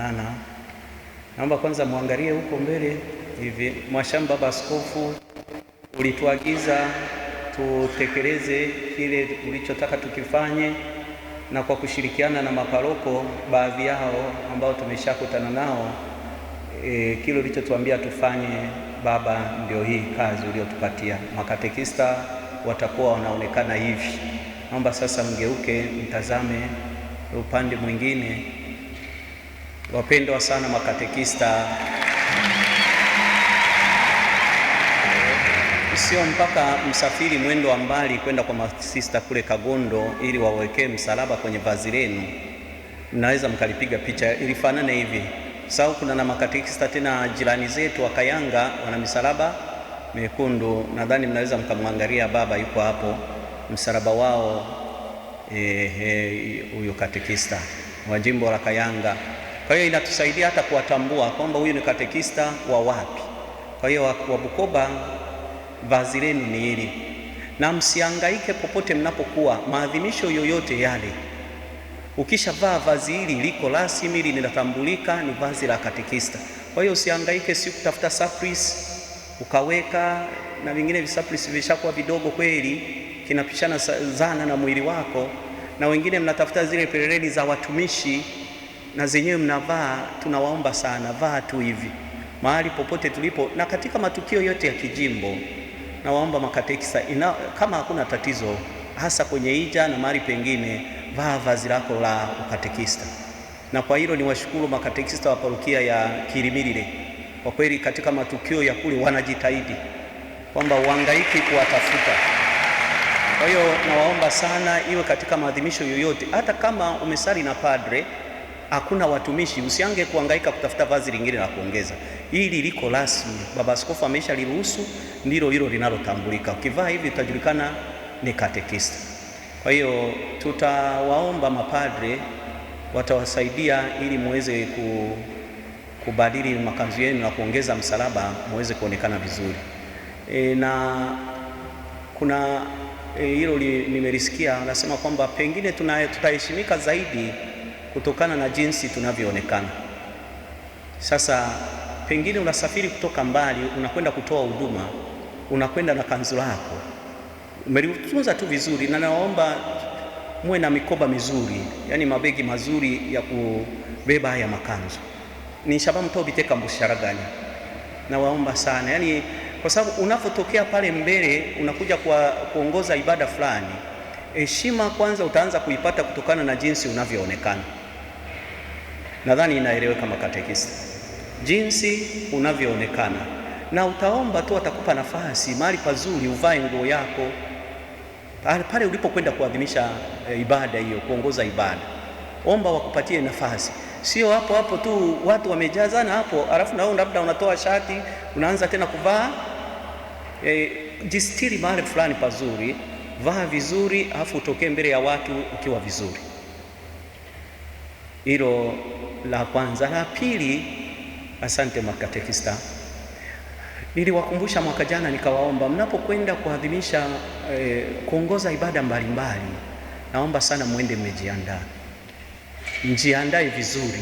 kufanana. Naomba kwanza muangalie huko mbele hivi. Mwashamu Baba Askofu, ulituagiza tutekeleze kile ulichotaka tukifanye, na kwa kushirikiana na maparoko baadhi yao ambao tumeshakutana nao, kile ulichotuambia tufanye Baba, ndio hii kazi uliyotupatia. Makatekista watakuwa wanaonekana hivi. Naomba sasa mgeuke mtazame upande mwingine. Wapendwa sana makatekista, sio mpaka msafiri mwendo wa mbali kwenda kwa masista kule Kagondo ili wawekee msalaba kwenye vazi lenu. Mnaweza mkalipiga picha ilifanane hivi. Sawa, kuna na makatekista tena jirani zetu wa Kayanga wana misalaba mekundu. Nadhani mnaweza mkamwangalia baba yuko hapo, msalaba wao huyo katekista wa jimbo la Kayanga. Kwa hiyo inatusaidia hata kuwatambua kwamba huyu ni katekista wa wapi. Kwa hiyo wa Bukoba, vazi lenu ni hili, na msihangaike popote mnapokuwa maadhimisho yoyote yale. Ukishavaa vazi hili liko rasmi, hili linatambulika, ni vazi la katekista. Kwa hiyo usihangaike si kutafuta surprise ukaweka, na vingine visapris vishakuwa vidogo kweli, kinapishana zana na mwili wako, na wengine mnatafuta zile perereni za watumishi na zenyewe mnavaa. Tunawaomba sana, vaa tu hivi mahali popote tulipo, na katika matukio yote ya kijimbo. Nawaomba makatekista, kama hakuna tatizo, hasa kwenye hija na mahali pengine, vaa vazi lako la ukatekista. Na kwa hilo ni washukuru makatekista wa parokia ya Kilimirire. Kwa kweli katika matukio ya kule wanajitahidi kwamba uhangaiki kuwatafuta. Kwa hiyo nawaomba sana, iwe katika maadhimisho yoyote, hata kama umesali na padre, hakuna watumishi, usiange kuhangaika kutafuta vazi lingine la kuongeza. Hili liko rasmi, Baba Askofu amesha liruhusu, ndilo hilo linalotambulika. Ukivaa hivi utajulikana ni katekista. Kwa hiyo tutawaomba mapadre, watawasaidia ili muweze kubadili makanzu yenu na kuongeza msalaba, muweze kuonekana vizuri. Na kuna hilo nimelisikia, anasema kwamba pengine tutaheshimika zaidi kutokana na jinsi tunavyoonekana. Sasa pengine unasafiri kutoka mbali, unakwenda kutoa huduma, unakwenda na kanzu lako, umelitunza tu vizuri, na naomba muwe na mikoba mizuri, yani mabegi mazuri ya kubeba haya makanzu. Ni shabamu to biteka mbusharaganya. Na waomba sana, yani kwa sababu unapotokea pale mbele unakuja kuongoza ibada fulani, heshima kwanza utaanza kuipata kutokana na jinsi unavyoonekana. Nadhani inaeleweka makatekista, jinsi unavyoonekana. Na utaomba tu atakupa nafasi mahali pazuri uvae nguo yako pale ulipokwenda kuadhimisha ibada hiyo, kuongoza ibada. Omba wakupatie nafasi, sio hapo hapo tu watu wamejazana hapo, alafu na wewe labda unatoa shati unaanza tena kuvaa. Jistiri mahali fulani pazuri, vaa vizuri, alafu utokee mbele ya watu ukiwa vizuri. Hilo la kwanza. La pili, asante makatekista, niliwakumbusha mwaka jana nikawaomba, mnapokwenda kuadhimisha kuongoza ibada mbalimbali, naomba sana muende mmejiandaa, mjiandae vizuri.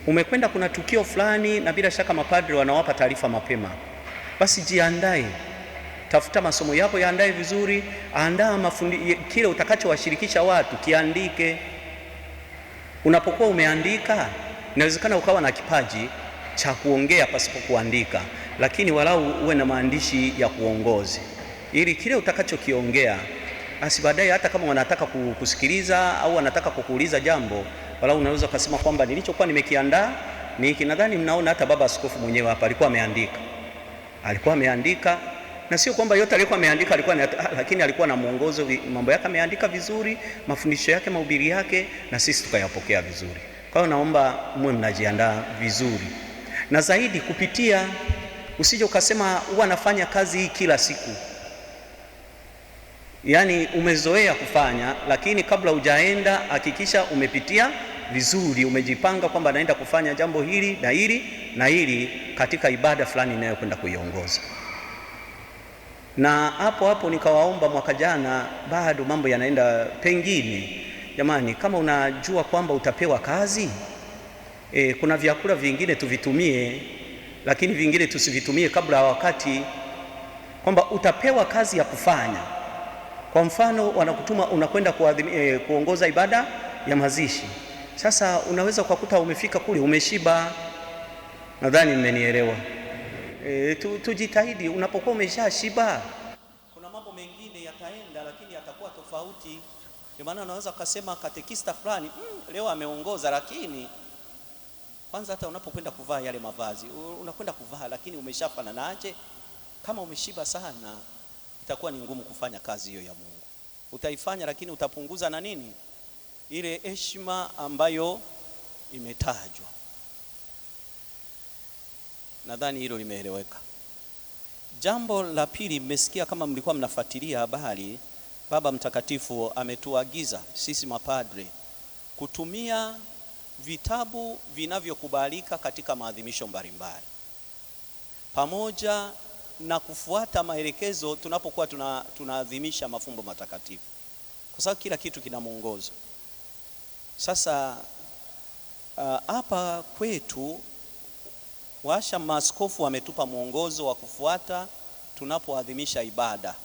Umekwenda kuna tukio fulani, na bila shaka mapadri wanawapa taarifa mapema, basi jiandae, tafuta masomo yako, yaandae vizuri, andaa kile utakachowashirikisha watu kiandike. Unapokuwa umeandika, inawezekana ukawa na kipaji cha kuongea pasipo kuandika, lakini walau uwe na maandishi ya kuongozi, ili kile utakachokiongea basi baadaye hata kama wanataka kusikiliza au wanataka kukuuliza jambo, walau unaweza kusema kwamba nilichokuwa nimekiandaa ni hiki. Nadhani mnaona hata Baba Askofu mwenyewe hapa alikuwa ameandika, na sio kwamba yote alikuwa ameandika lakini alikuwa na mwongozo, mambo yake ameandika vizuri, mafundisho yake, mahubiri yake, na sisi tukayapokea vizuri. Kwa hiyo naomba muwe mnajiandaa vizuri, na zaidi kupitia, usije ukasema huwa nafanya kazi hii kila siku, yani umezoea kufanya, lakini kabla hujaenda hakikisha umepitia vizuri, umejipanga kwamba naenda kufanya jambo hili na hili na hili katika ibada fulani inayokwenda kuiongoza. Na hapo nikawaomba mwaka jana, bado mambo yanaenda, pengine jamani, kama unajua kwamba utapewa kazi, Kuna vyakula vingine tuvitumie, lakini vingine tusivitumie kabla ya wakati, kwamba utapewa kazi ya kufanya. Kwa mfano wanakutuma unakwenda kuongoza ibada ya mazishi. Sasa unaweza kukuta umefika kule umeshiba. Nadhani mmenielewa. Tujitahidi unapokuwa umeshashiba. Kuna mambo mengine yataenda lakini yatakuwa tofauti. Kwa maana unaweza kusema katekista fulani leo ameongoza, lakini kwanza hata unapokwenda kuvaa yale mavazi unakwenda kuvaa, lakini umeshafananaje? Kama umeshiba sana itakuwa ni ngumu kufanya kazi hiyo ya Mungu. Utaifanya lakini utapunguza na nini? Ile heshima ambayo imetajwa. Nadhani hilo limeeleweka. Jambo la pili, mmesikia kama mlikuwa mnafuatilia habari, Baba Mtakatifu ametuagiza sisi mapadre kutumia vitabu vinavyokubalika katika maadhimisho mbalimbali, pamoja na kufuata maelekezo tunapokuwa tunaadhimisha mafumbo matakatifu, kwa sababu kila kitu kina mwongozo. Sasa hapa kwetu washa maaskofu wametupa mwongozo wa kufuata tunapoadhimisha ibada,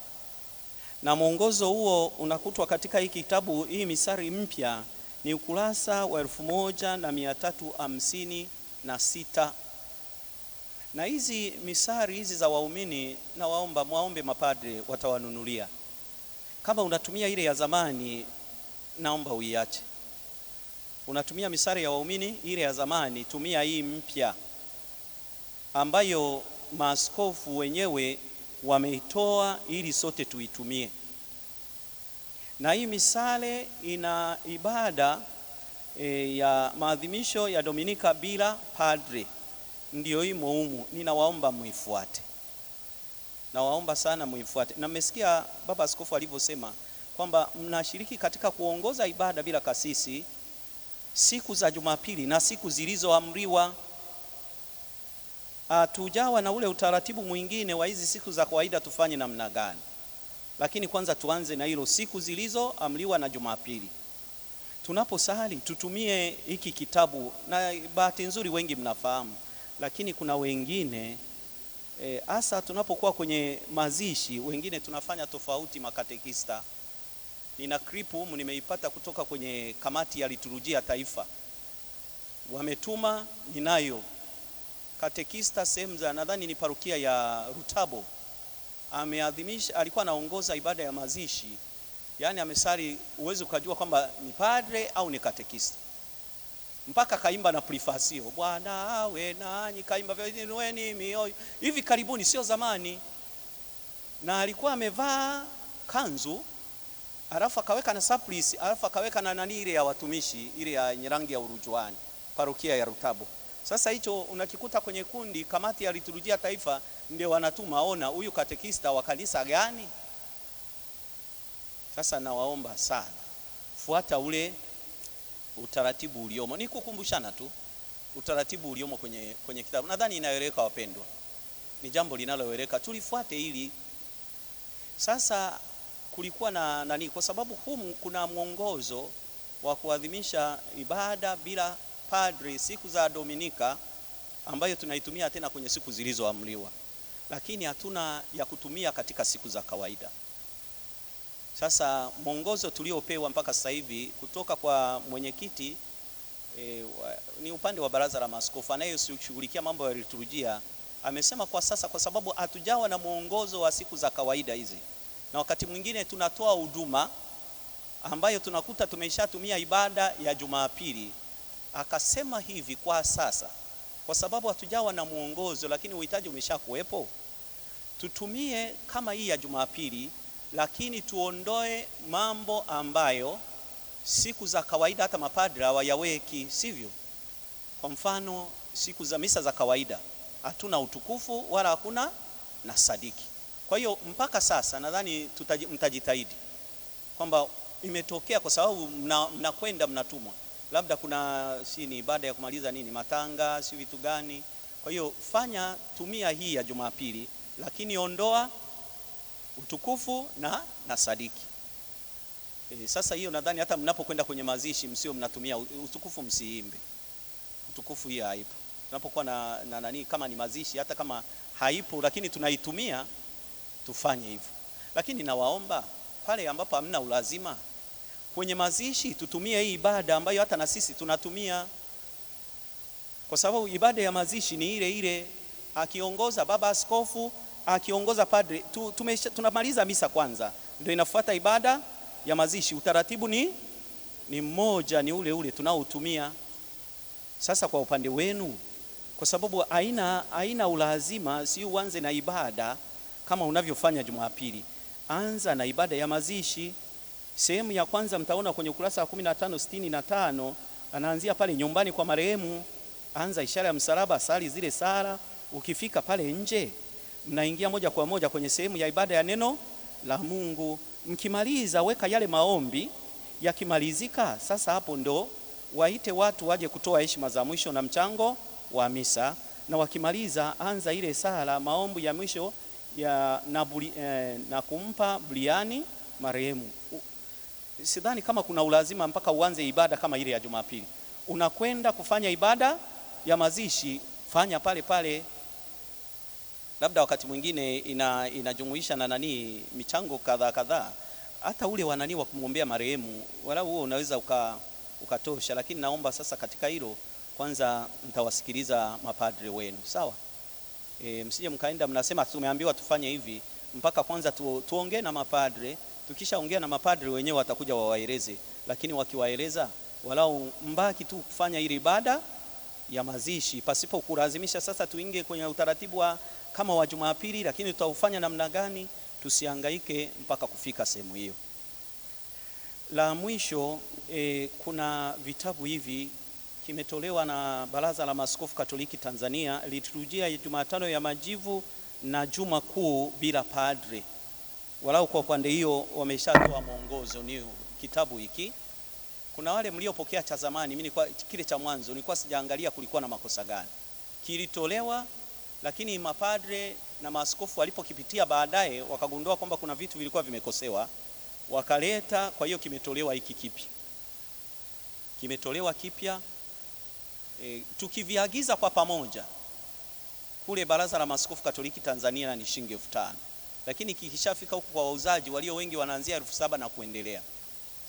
na mwongozo huo unakutwa katika hii kitabu. Hii misari mpya ni ukurasa wa 1356, na hizi misari hizi za waumini na waombe mapadre watawanunulia. Kama unatumia ile ya zamani, naomba uiache. Unatumia misari ya waumini ile ya zamani, tumia hii mpya ambayo maaskofu wenyewe wameitoa ili sote tuitumie. Na hii misale ina ibada ya maadhimisho ya Dominika bila padre, ndio hii muumu. Ninawaomba muifuate, nawaomba sana muifuate. Na mmesikia Baba Askofu alivyosema kwamba mnashiriki katika kuongoza ibada bila kasisi siku za Jumapili na siku zilizoamriwa. Tujawa na ule utaratibu mwingine wa hizi siku za kawaida tufanye namna gani, lakini kwanza tuanze na hilo, siku zilizoamriwa na Jumapili. Tunaposali tutumie hiki kitabu, na bahati nzuri wengi mnafahamu, lakini kuna wengine hasa tunapokuwa kwenye mazishi, wengine tunafanya tofauti. Makatekista, nina clip humu nimeipata kutoka kwenye kamati ya liturujia taifa, wametuma, ninayo. Katekista sehemu za nadhani ni parokia ya Rutabo ameadhimisha, alikuwa anaongoza ibada ya mazishi, yani amesali, uweze ukajua kwamba ni padre au ni katekista, mpaka kaimba na prefasio, Bwana awe nanyi, kaimba vinueni mioyo, hivi karibuni, sio zamani. Na alikuwa amevaa kanzu, alafu akaweka na surplice, alafu akaweka na nani ile ya watumishi, ile ya rangi ya urujuani, parokia ya Rutabo. Sasa hicho unakikuta kwenye kundi, kamati ya liturujia taifa ndio wanatuma, ona huyu katekista wa kanisa gani. Sasa nawaomba sana, fuata ule utaratibu uliomo. Ni kukumbushana tu utaratibu uliomo kwenye kitabu. Nadhani inaeleweka wapendwa, ni jambo linaloeleweka, tulifuate hili. Sasa kulikuwa na nani, kwa sababu humu kuna mwongozo wa kuadhimisha ibada bila padre siku za Dominika, ambayo tunaitumia tena kwenye siku zilizoamriwa, lakini hatuna ya kutumia katika siku za kawaida. Sasa mwongozo tuliopewa mpaka sasa hivi kutoka kwa mwenyekiti ni upande wa baraza la maaskofu anayeshughulikia mambo ya liturujia, amesema kwa sasa, kwa sababu hatujawa na mwongozo wa siku za kawaida hizi, na wakati mwingine tunatoa huduma ambayo tunakuta tumeshatumia ibada ya Jumapili. Akasema hivi, kwa sasa kwa sababu hatujawa na mwongozo, lakini uhitaji umeshakuwepo, tutumie kama hii ya Jumapili, lakini tuondoe mambo ambayo siku za kawaida hata mapadri hawayaweki, sivyo? Kwa mfano siku za misa za kawaida hatuna utukufu wala hakuna na sadiki. Kwa hiyo mpaka sasa nadhani mtajitahidi kwamba imetokea kwa sababu mnakwenda mnatumwa, labda kuna ni ibada ya kumaliza nini, matanga, si vitu gani. Kwa hiyo tumia hii ya Jumapili, lakini ondoa utukufu na sadiki. Sasa hiyo nadhani hata mnapokwenda kwenye mazishi msio mnatumia utukufu, msiimbe tukufu hii haipo. Tunapokuwa na nani, kama ni mazishi, hata kama haipo lakini tunaitumia, tufanye hivyo. Lakini nawaomba pale ambapo hamna ulazima kwenye mazishi, tutumie hii ibada ambayo hata na sisi tunatumia, kwa sababu ibada ya mazishi ni ile ile. Akiongoza baba askofu, akiongoza padre, tunamaliza misa kwanza, ndio inafuata ibada ya mazishi. Utaratibu ni mmoja, ni ule ule tunaotumia. Sasa kwa upande wenu, kwa sababu haina ulazima, si uanze na ibada kama unavyofanya Jumapili. Anza na ibada ya mazishi. Sehemu ya kwanza mtaona kwenye ukurasa wa 1565 anaanzia pale nyumbani kwa marehemu. Anza ishara ya msalaba, sali zile sala. Ukifika pale nje, mnaingia moja kwa moja kwenye sehemu ya ibada ya neno la Mungu. Mkimaliza weka yale maombi. Yakimalizika sasa, hapo ndo waite watu waje kutoa heshima za mwisho na mchango wa misa. Na wakimaliza, anza ile sala maombi ya mwisho na kumpa buriani marehemu. Sidhani kama kuna ulazima mpaka uanze ibada kama ile ya Jumapili. Unakwenda kufanya ibada ya mazishi, fanya pale pale. Labda wakati mwingine inajumuisha na nani, michango kadhaa, hata ule wanani wa kumwombea marehemu, wala huo unaweza ukatosha. Lakini naomba sasa katika hilo kwanza mtawasikiliza mapadre wenu, sawa? Msije mkaenda mnasema tumeambiwa tufanye hivi, mpaka kwanza tuongee na mapadre. Tukishaongea na mapadre wenyewe watakuja wawaeleze, lakini wakiwaeleza walau mbaki tu kufanya ile ibada ya mazishi pasipo kulazimisha sasa tuingie kwenye utaratibu wa kama wa Jumapili, lakini tutaufanya namna gani, tusihangaike mpaka kufika sehemu hiyo. La mwisho, kuna vitabu hivi kimetolewa na Baraza la Maaskofu Katoliki Tanzania, liturujia ya Jumatano ya Majivu na Juma Kuu bila padre. Walau kwa upande hiyo wameshatoa mwongozo. Ni kitabu hiki, kuna wale mliopokea cha zamani, mimi kwa kile cha mwanzo nilikuwa sijaangalia kulikuwa na makosa gani. Kilitolewa, lakini mapadre na maaskofu walipokipitia baadaye wakagundua kwamba kuna vitu vilikuwa vimekosewa, wakaleta. Kwa hiyo kimetolewa hiki kipya, kimetolewa kipya. Tukiviagiza kwa pamoja kule Baraza la Maaskofu Katoliki Tanzania ni shilingi 5,000, lakini kikishafika huku kwa wauzaji walio wengi wanaanzia 7,000 na kuendelea.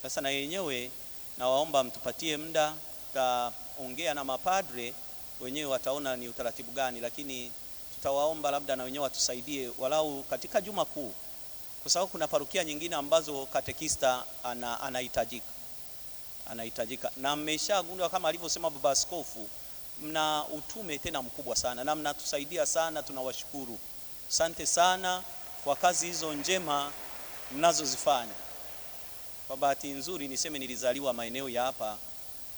Sasa na yenyewe nawaomba mtupatie muda, tutaongea na mapadre wenyewe, wataona ni utaratibu gani, lakini tutawaomba labda na wenyewe watusaidie walau katika Juma Kuu, kwa sababu kuna parokia nyingine ambazo katekista anahitajika. Na mmeshagundua kama alivyosema baba askofu, mna utume tena mkubwa sana na mnatusaidia sana, tunawashukuru. Asante sana kwa kazi hizo njema mnazozifanya. Kwa bahati nzuri niseme nilizaliwa maeneo ya hapa,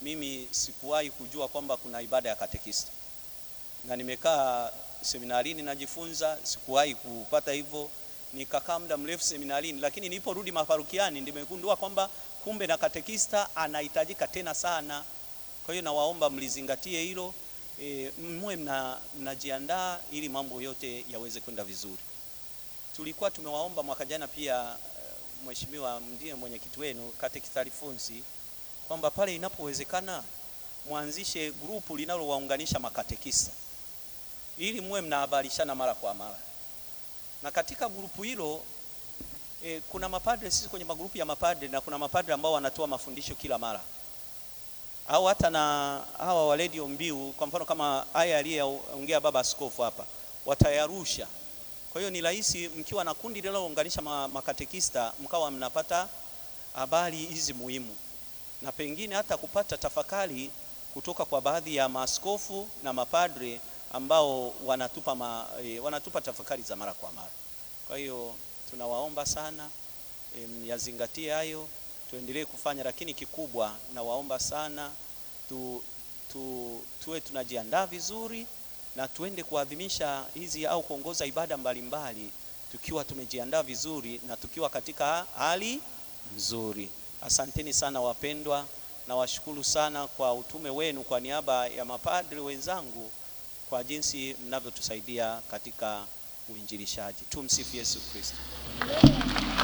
mimi sikuwahi kujua kwamba kuna ibada ya katekista, na nimekaa seminarini najifunza, sikuwahi kupata hivyo. Nikakaa muda mrefu seminarini, lakini niliporudi maparokiani nimegundua kwamba kumbe na katekista anahitajika tena sana. Kwa hiyo nawaomba mlizingatie hilo, mwe mnajiandaa ili mambo yote yaweze kwenda vizuri. Tulikuwa tumewaomba mwaka jana pia, mheshimiwa ndiye mwenyekiti wenu Katekista Alfonsi, kwamba pale inapowezekana muanzishe grupu linalowaunganisha makatekista ili mwe mnahabarishana mara kwa mara. Na katika grupu hilo kuna mapadre, sisi kwenye magrupu ya mapadre, na kuna mapadre ambao wanatoa mafundisho kila mara, au hata na hawa wa Radio Mbiu, kwa mfano kama haya aliyeongea baba askofu hapa, watayarusha. Kwa hiyo ni rahisi mkiwa na kundi linalounganisha makatekista, mkawa mnapata habari hizi muhimu, na pengine hata kupata tafakari kutoka kwa baadhi ya maaskofu na mapadre ambao wanatupa tafakari za mara kwa mara. Kwa hiyo tunawaomba sana yazingatie hayo, tuendelee kufanya. Lakini kikubwa nawaomba sana tuwe tunajiandaa vizuri na tuende kuadhimisha hizi au kuongoza ibada mbalimbali tukiwa tumejiandaa vizuri na tukiwa katika hali nzuri. Asanteni sana wapendwa, na washukuru sana kwa utume wenu kwa niaba ya mapadri wenzangu kwa jinsi mnavyotusaidia katika uinjilishaji. Tumsifu Yesu Kristo.